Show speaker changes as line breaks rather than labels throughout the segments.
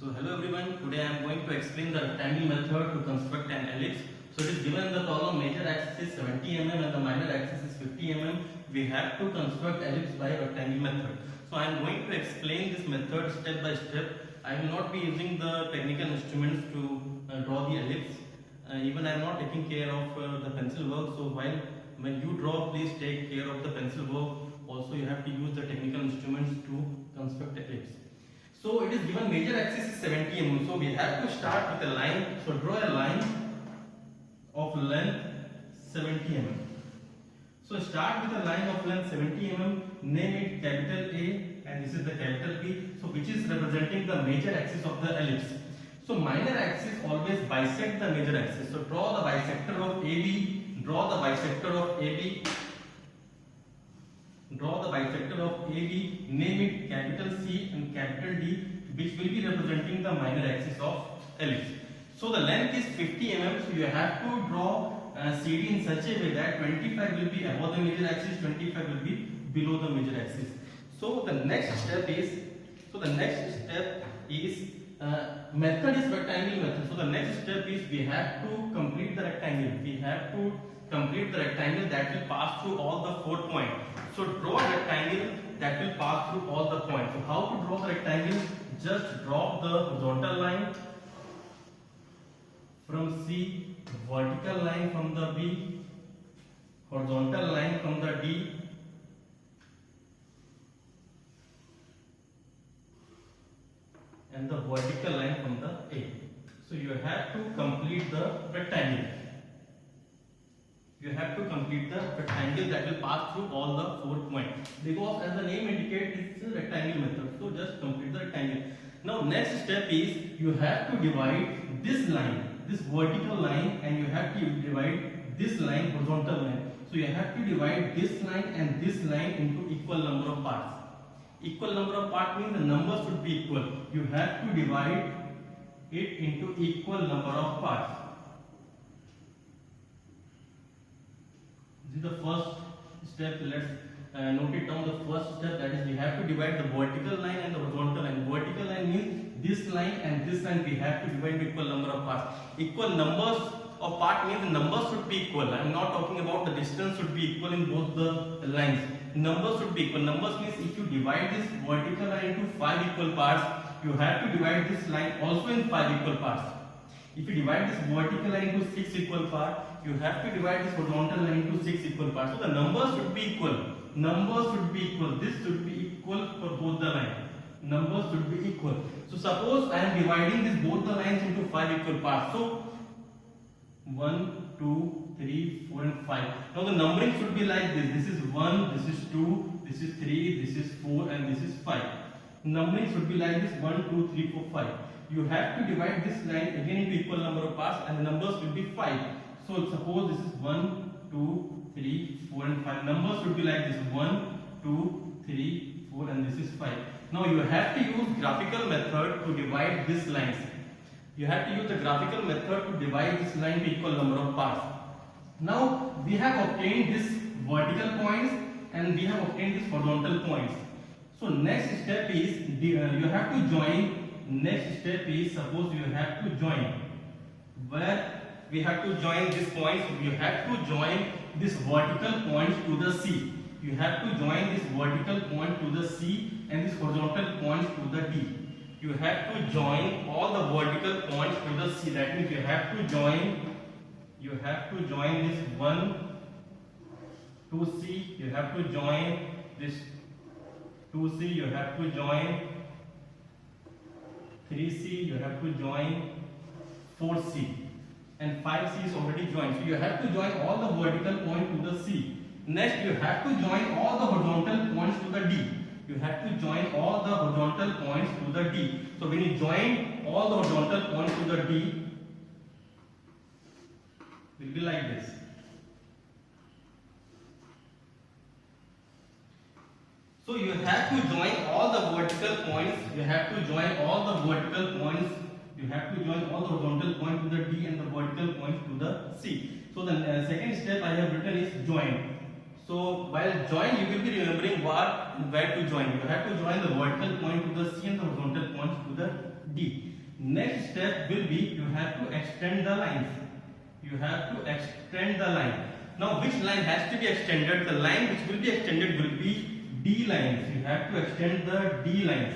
So hello everyone, today I am going to explain the rectangle method to construct an ellipse. So it is given in the problem major axis is 70 mm and the minor axis is 50 mm. We have to construct ellipse by rectangle method. So I am going to explain this method step by step. I will not be using the technical instruments to draw the ellipse. Even I am not taking care of the pencil work. So when you draw, please take care of the pencil work. Also you have to use the technical instruments to construct ellipse. So it is given major axis is 70 mm. So we have to start with a line. So draw a line of length 70 mm. So start with a line of length 70 mm. Name it capital A and this is the capital B. So which is representing the major axis of the ellipse. So minor axis always bisect the major axis. So draw the bisector of AB. Draw the bisector of AB. Draw the bisector of AB, name it capital C and capital D, which will be representing the minor axis of ellipse. So the length is 50 mm, so you have to draw CD in such a way that 25 will be above the major axis, 25 will be below the major axis. So the next step is, method is rectangle method. So the next step is we have to complete the rectangle. We have to complete the rectangle that will pass through all the 4 points. So draw a rectangle that will pass through all the points. So how to draw the rectangle? Just drop the horizontal line from C, vertical line from the B, horizontal line from the D, and the vertical line from the A. So you have to complete the rectangle. You have to complete the rectangle that will pass through all the 4 points, because as the name indicates it's a rectangle method. So just complete the rectangle. Now next step is you have to divide this line, this vertical line, and you have to divide this line, horizontal line. So you have to divide this line and this line into equal number of parts. Equal number of parts means the numbers should be equal. You have to divide it into equal number of parts. This is the first step. Let's note it down. The first step, that is we have to divide the vertical line and the horizontal line. Vertical line means this line and this line we have to divide into equal number of parts. Equal numbers of part means the numbers should be equal. I am not talking about the distance should be equal in both the lines. Numbers should be equal. Numbers means if you divide this vertical line into 5 equal parts, you have to divide this line also in 5 equal parts. If you divide this vertical line into 6 equal parts, you have to divide this horizontal line into 6 equal parts. So the numbers should be equal. Numbers should be equal. This should be equal for both the lines. Numbers should be equal. So suppose I am dividing this both the lines into 5 equal parts. So 1, 2, 3, 4 and 5. Now the numbering should be like this. This is 1, this is 2, this is 3, this is 4 and this is 5. Numbering should be like this: 1, 2, 3, 4, 5. You have to divide this line again into equal number of parts and the numbers will be 5. So suppose this is 1, 2, 3, 4 and 5. Numbers should be like this: 1, 2, 3, 4 and this is 5. Now you have to use graphical method to divide these lines. You have to use the graphical method to divide this line to equal number of parts. Now we have obtained this vertical points and we have obtained this horizontal points. So next step is you have to join. Next step is, suppose you have to join. Where we have to join these points, you have to join this vertical point to the C. You have to join this vertical point to the C and this horizontal point to the D. You have to join all the vertical points to the C. That means you have to join this 1 to C. You have to join this 2C. You have to join 3C. You have to join 4C. And 5C is already joined. So you have to join all the vertical points to the C. Next, you have to join all the horizontal points to the D. You have to join all the horizontal points to the D. So when you join all the horizontal points to the D, it will be like this. So you have to join all the vertical points. You have to join all the vertical points. You have to join all the horizontal points to the D and the vertical points to the C. So the second step I have written is join. So while join, you will be remembering where to join. You have to join the vertical point to the C and the horizontal point to the D. Next step will be you have to extend the lines. You have to extend the line. Now which line has to be extended? The line which will be extended will be D lines. You have to extend the D lines.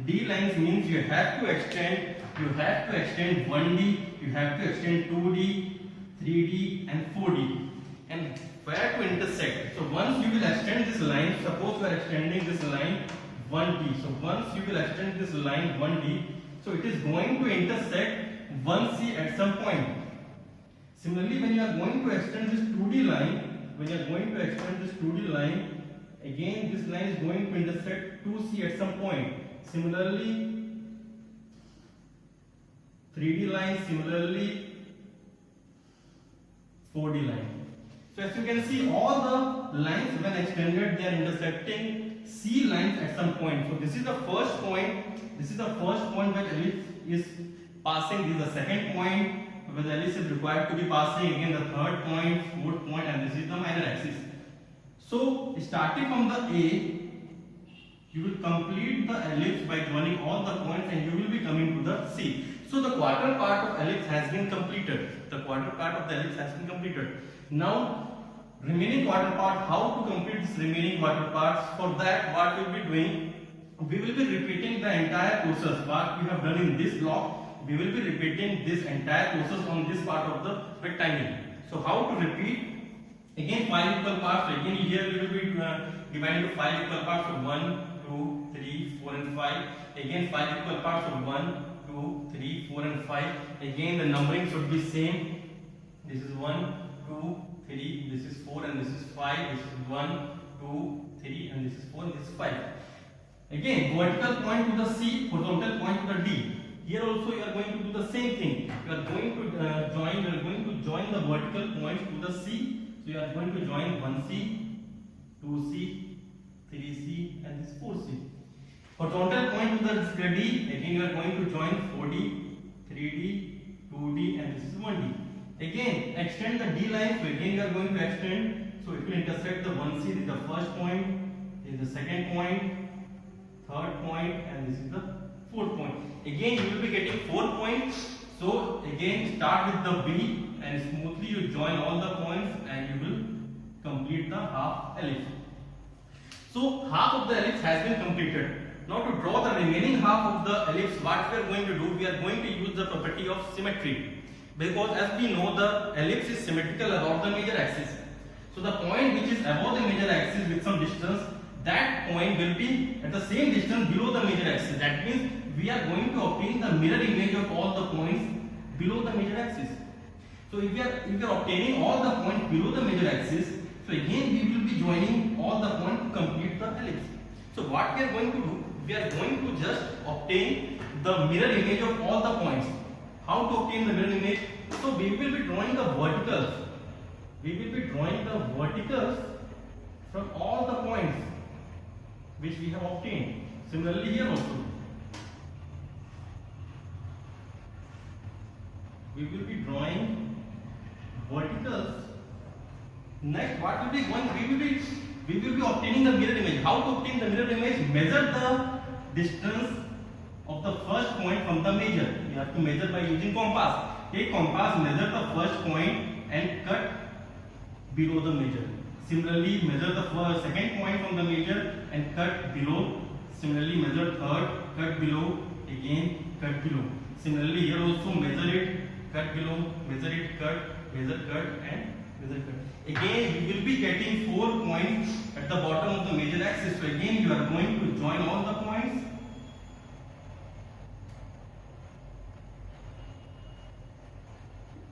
D lines means you have to extend 1D, you have to extend 2D, 3D and 4D. And where to intersect? So once you will extend this line, suppose you are extending this line 1D. So once you will extend this line 1D, so it is going to intersect 1C at some point. Similarly, when you are going to extend this 2D line, again this line is going to intersect 2C at some point. Similarly, 3D line, similarly 4D line. So as you can see, all the lines when extended, they are intersecting C lines at some point. So this is the first point. This is the first point where ellipse is passing. This is the second point where the ellipse is required to be passing. Again the third point, fourth point, and this is the minor axis. So starting from the A, you will complete the ellipse by joining all the points and you will be coming to the C. So the quarter part of ellipse has been completed. The quarter part of the ellipse has been completed. Now remaining quarter part, how to complete this remaining quarter parts? For that, what we will be doing, we will be repeating the entire process. What we have done in this block, we will be repeating this entire process on this part of the rectangle. So how to repeat? Again 5 equal parts. So again here we will be dividing into 5 equal parts. So 1, 2, 3, 4 and 5. Again 5 equal parts. So 1, 2, 3, 4 and 5. Again the numbering should be same. This is 1, 2, 3, this is 4 and this is 5. This is 1, 2, 3 and this is 4 and this is 5. Again vertical point to the C, horizontal point to the D. Here also you are going to do the same thing. You are going to join the vertical points to the C. So you are going to join 1C, 2C, 3C and this 4C. Horizontal point to the D, again you are going to join 4D, 3D, 2D and this is 1D. Again extend the D line, so again you are going to extend, so it will intersect the 1C. This is the first point, this is the second point, third point and this is the fourth point. Again you will be getting 4 points. So again start with the B and smoothly you join all the points and you will complete the half ellipse. So half of the ellipse has been completed. Now to draw the remaining half of the ellipse, what we are going to do, we are going to use the property of symmetry. Because as we know, the ellipse is symmetrical about the major axis. So the point which is above the major axis with some distance, that point will be at the same distance below the major axis. That means we are going to obtain the mirror image of all the points below the major axis. So if we are obtaining all the points below the major axis, so again we will be joining all the points to complete the ellipse. So what we are going to do, we are going to just obtain the mirror image of all the points. How to obtain the mirror image? So we will be drawing the verticals. We will be drawing the verticals from all the points which we have obtained. Similarly here also. We will be drawing verticals. Next, what will be going? We will be obtaining the mirror image. How to obtain the mirror image? Measure the distance of the first point from the major. You have to measure by using compass. Take compass, measure the first point and cut below the major. Similarly, measure the second point from the major and cut below. Similarly, measure third, cut below, again cut below. Similarly, here also measure it, cut below, measure it, cut, measure, cut and measure, cut. Again, you will be getting 4 points at the bottom of the major axis. So again, you are going to join all the points.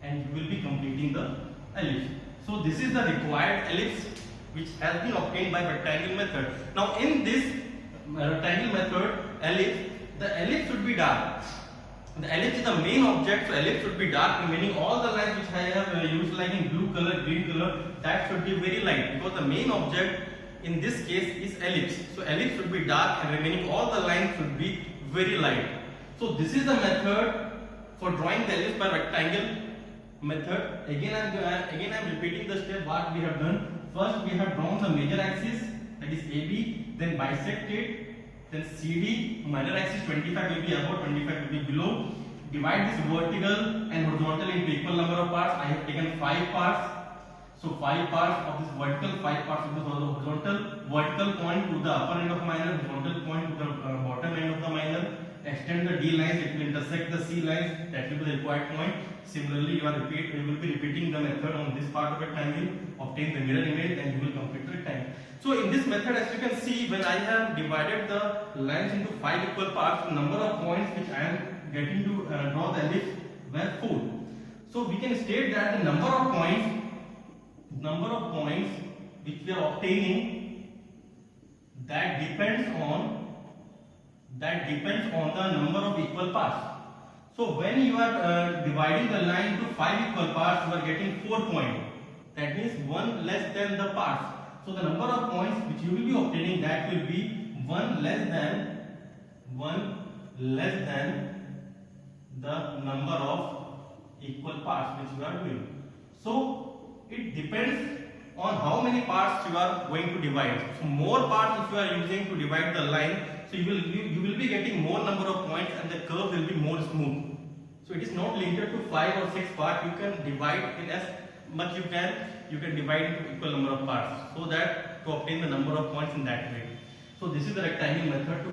And you will be completing the ellipse. So this is the required ellipse which has been obtained by rectangle method. Now in this rectangle method ellipse, the ellipse should be dark. The ellipse is the main object, so ellipse should be dark, remaining all the lines which I have used like in blue color, green color, that should be very light, because the main object in this case is ellipse. So ellipse should be dark and remaining all the lines should be very light. So this is the method for drawing the ellipse by rectangle method. Again I am repeating the step what we have done. First we have drawn the major axis, that is AB, then bisect it, then CD, minor axis 25 will be above, 25 will be below. divide this vertical and horizontal into equal number of parts. I have taken 5 parts. So 5 parts of this vertical, 5 parts of this horizontal. Vertical point to the upper end of minor, horizontal point to the bottom end of the minor. Extend the D lines, it will intersect the C lines, that will be the required point. Similarly, you will be repeating the method on this part of rectangle, obtain the mirror image, and you will complete the rectangle. So in this method, as you can see, when I have divided the lines into 5 equal parts, the number of points which I am getting to draw the ellipse were 4. So we can state that the number of points which we are obtaining, that depends on the number of equal parts. So when you are dividing the line into 5 equal parts, you are getting 4 points. That means 1 less than the parts. So the number of points which you will be obtaining, that will be 1 less than the number of equal parts which you are doing. So it depends on how many parts you are going to divide. So more parts if you are using to divide the line, so you will be getting more number of points and the curve will be more smooth. So it is not limited to 5 or 6 parts. You can divide in as much you can divide into equal number of parts, so that to obtain the number of points in that way. So this is the rectangle method.